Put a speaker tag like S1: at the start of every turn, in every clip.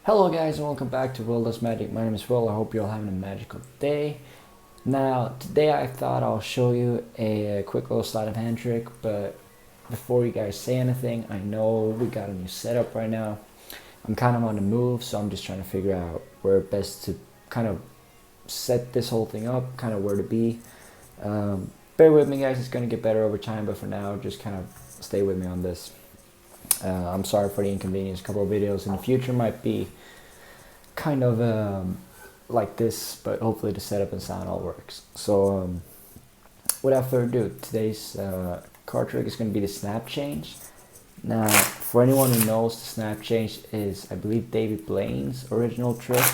S1: Hello guys and welcome back to WillDoesMagic. My name is Will. I hope you're all having a magical day. Now today I thought I'll show you a quick little sleight of hand trick, but before you guys say anything, I know we got a new setup right now. I'm kind of on the move, so I'm just trying to figure out where best to kind of set this whole thing up, kind of where to be. Bear with me guys, it's going to get better over time, but for now just kind of stay with me on this. I'm sorry for the inconvenience. A couple of videos in the future might be kind of like this, but hopefully the setup and sound all works. So without further ado, today's card trick is going to be the snap change. Now for anyone who knows, the snap change is, I believe, David Blaine's original trick.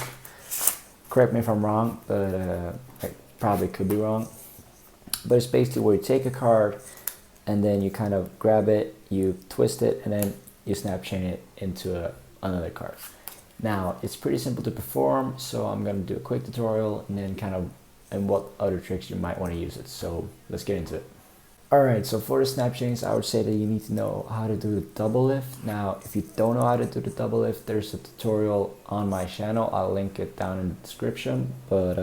S1: Correct me if I'm wrong, but I probably could be wrong. But it's basically where you take a card and then you kind of grab it, you twist it, and then you snap chain it into another card. Now it's pretty simple to perform, so I'm going to do a quick tutorial and then and what other tricks you might want to use it. So let's get into it. Alright, so for the snap chains, I would say that you need to know how to do the double lift. Now if you don't know how to do the double lift, there's a tutorial on my channel. I'll link it down in the description, but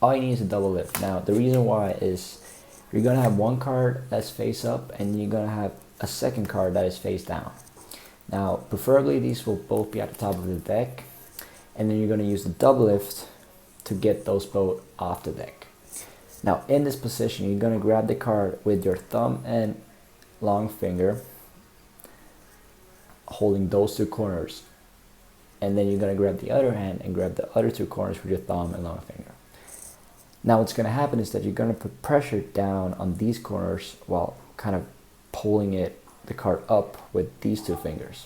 S1: all you need is a double lift. Now the reason why is you're going to have one card that's face up and you're going to have a second card that is face down. Now preferably these will both be at the top of the deck, and then you're going to use the double lift to get those both off the deck. Now in this position, you're going to grab the card with your thumb and long finger, holding those two corners, and then you're going to grab the other hand and grab the other two corners with your thumb and long finger. Now what's going to happen is that you're going to put pressure down on these corners while kind of pulling the card up with these two fingers,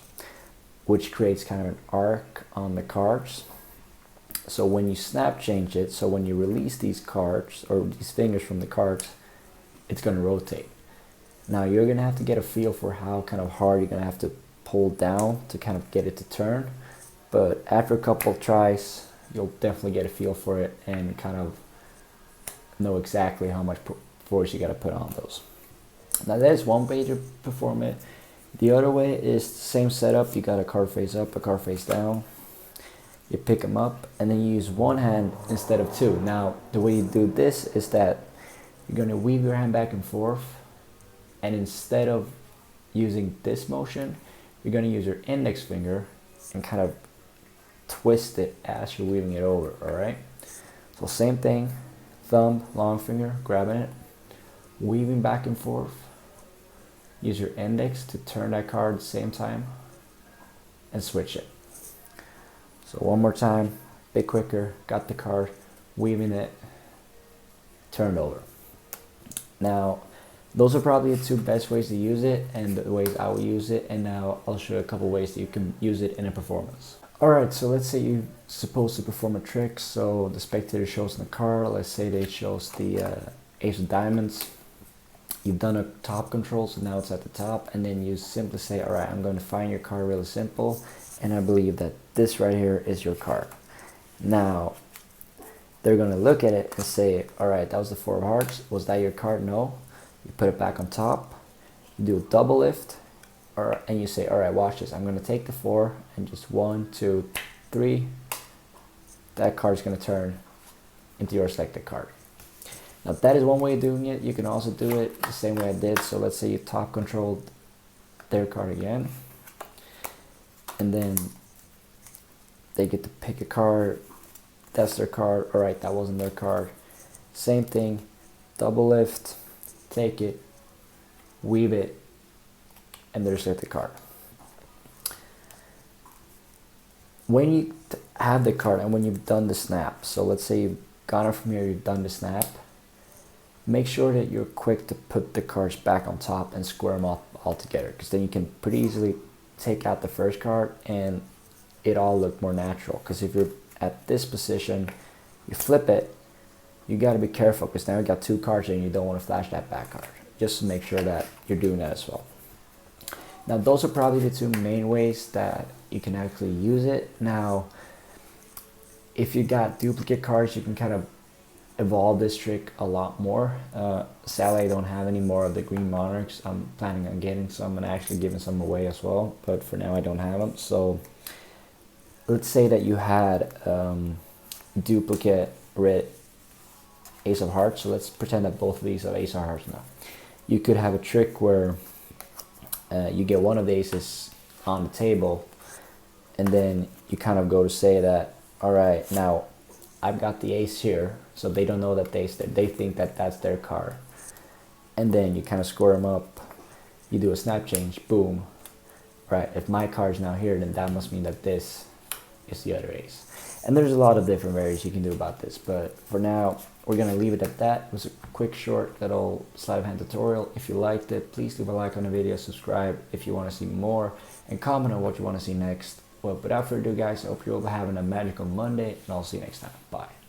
S1: which creates kind of an arc on the cards. So when you snap change it, so when you release these cards or these fingers from the cards, it's going to rotate. Now you're going to have to get a feel for how kind of hard you're going to have to pull down to kind of get it to turn. But after a couple of tries, you'll definitely get a feel for it and kind of know exactly how much force you got to put on those. Now there's one way to perform it. The other way is the same setup. You got a card face up, a card face down. You pick them up and then you use one hand instead of two. Now the way you do this is that you're going to weave your hand back and forth, and instead of using this motion, you're going to use your index finger and kind of twist it as you're weaving it over. Alright, so same thing. Thumb, long finger, grabbing it, weaving back and forth. Use your index to turn that card at the same time and switch it. So one more time, a bit quicker, got the card, weaving it, turned over. Now those are probably the two best ways to use it and the ways I will use it, and now I'll show you a couple ways that you can use it in a performance. Alright, so let's say you're supposed to perform a trick, so the spectator shows the card. Let's say they shows the ace of diamonds. You've done a top control, so now it's at the top, and then you simply say, alright, I'm going to find your card really simple, and I believe that this right here is your card. Now they're going to look at it and say, alright, that was the four of hearts. Was that your card? No. You put it back on top, you do a double lift, and you say, alright, watch this. I'm going to take the four and just 1, 2, 3. That card is going to turn into your selected card. Now that is one way of doing it. You can also do it the same way I did. So let's say you top controlled their card again, and then they get to pick a card. That's their card. Alright, that wasn't their card. Same thing, double lift, take it, weave it, and there's the card. When you have the card and when you've done the snap, so let's say you've gone up from here, you've done the snap, make sure that you're quick to put the cards back on top and square them all together, because then you can pretty easily take out the first card and it all look more natural. Because if you're at this position, you flip it, you got to be careful, because now you got two cards and you don't want to flash that back card. Just to make sure that you're doing that as well. Now those are probably the two main ways that you can actually use it. Now if you got duplicate cards, you can kind of evolve this trick a lot more. Sadly I don't have any more of the green monarchs. I'm planning on getting some and actually giving some away as well, but for now I don't have them. So let's say that you had duplicate red ace of hearts. So let's pretend that both of these are ace of hearts now. You could have a trick where you get one of the aces on the table, and then you kind of go to say that, all right, now I've got the ace here, so they don't know that they think that that's their card. And then you kind of score them up. You do a snap change, boom. Right, if my card's now here, then that must mean that this is the other ace. And there's a lot of different variations you can do about this, but for now, we're gonna leave it at that. It was a quick, short little sleight of hand tutorial. If you liked it, please leave a like on the video, subscribe if you wanna see more, and comment on what you wanna see next. Well, without further ado, guys, I hope you're all having a magical Monday, and I'll see you next time. Bye.